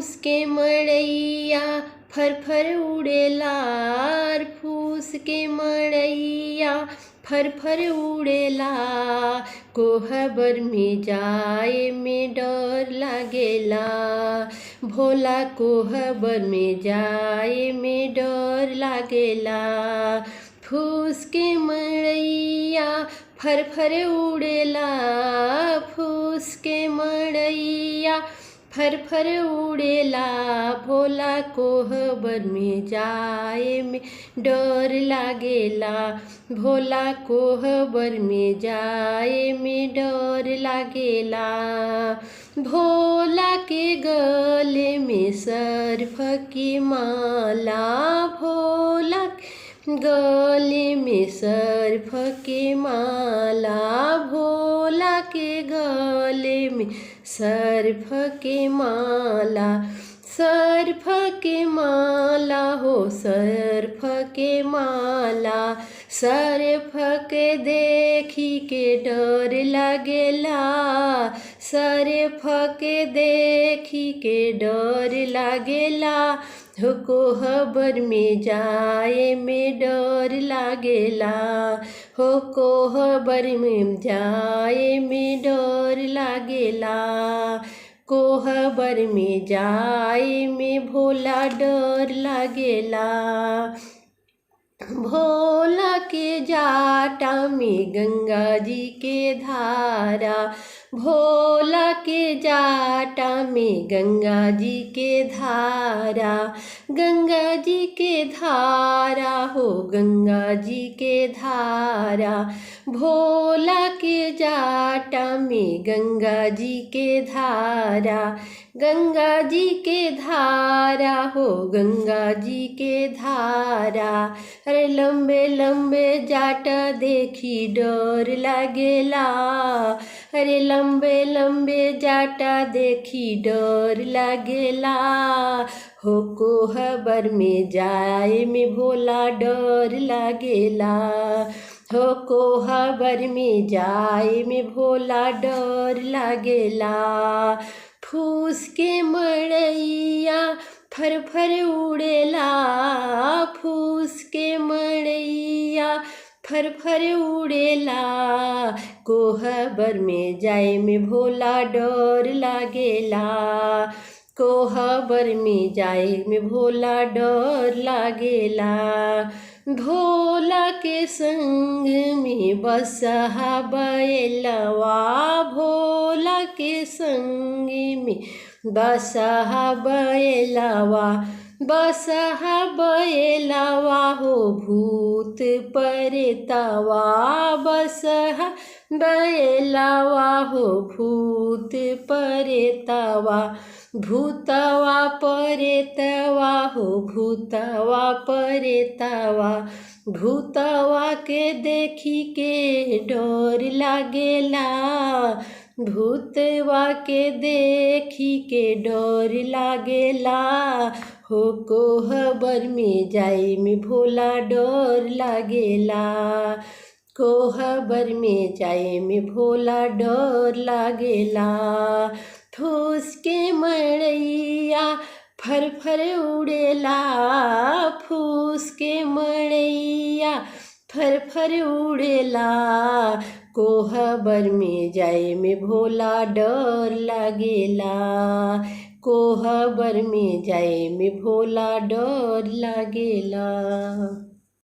फूस के मड़ैया फर उड़ेला, फूस के मड़ैया फर उड़ेला। कोहबर में जाए में डर लागेला, भोला कोहबर में जाए में डर लागेला। फूस के मड़ैया फर उड़ेला, फूस के मड़ैया फर उड़ेला। भोला कोहबर में जाए में डर लागेला, भोला कोहबर में जाए में डर लागेला। भोला के गले में सर्फ की माला, भोला गले में सर्फ के माला, भोला के गले में सर्फ के माला। सर्फ के माला हो सर्फ के माला, सर्फ के देखी के डर लागेला, सर्फ के देखी के डर लागेला। हो कोहबर में जाए में डर लागेला, हो कोहबर में जाए में डर लागेला। कोहबर में जाए में भोला डर लागेला। भोला के जाटा में गंगा जी के धारा, भोला के जाटा में गंगा जी के धारा, गंगा जी के धारा हो गंगा जी के धारा। भोला के जाटा में गंगा जी के धारा, गंगा जी के धारा हो गंगा जी के धारा। अरे लंबे लंबे जाटा देखी डर लागेला, अरे लंबे लंबे जाटा देखी डर लागेला। हो कोहबर में जाए में भोला डर लागेला, हो कोहबर में जाए में भोला डर लागेला। फूस के मड़ैया फर उड़ेला, फूस के मड़ैया फर उड़ेला। कोहबर में जाए में भोला डर लागेला, कोहबर में जाए में भोला डर लागेला। भोला के संग में बसहा बैलवा, भोला के संग में बसहा बैलवा, बसहा बैलवा हो भूत परेतवा, बसहा बैलवा हो भूत परेतवा। भूतवा परेतवा हो भूतवा परेतवा, भूतवा के देखी के डर लागेला, भूतवा के देखी के डर लागेला। हो कोहबर में जाए में भोला डर लागेला, कोहबर में जाए में भोला डर लागेला। फूस के मड़ैया फर उड़ेला, फूस के मड़ैया फर उड़ेला। कोहबर में जाए में भोला डर लागेला, कोहबर में जाए में भोला डर लागेला।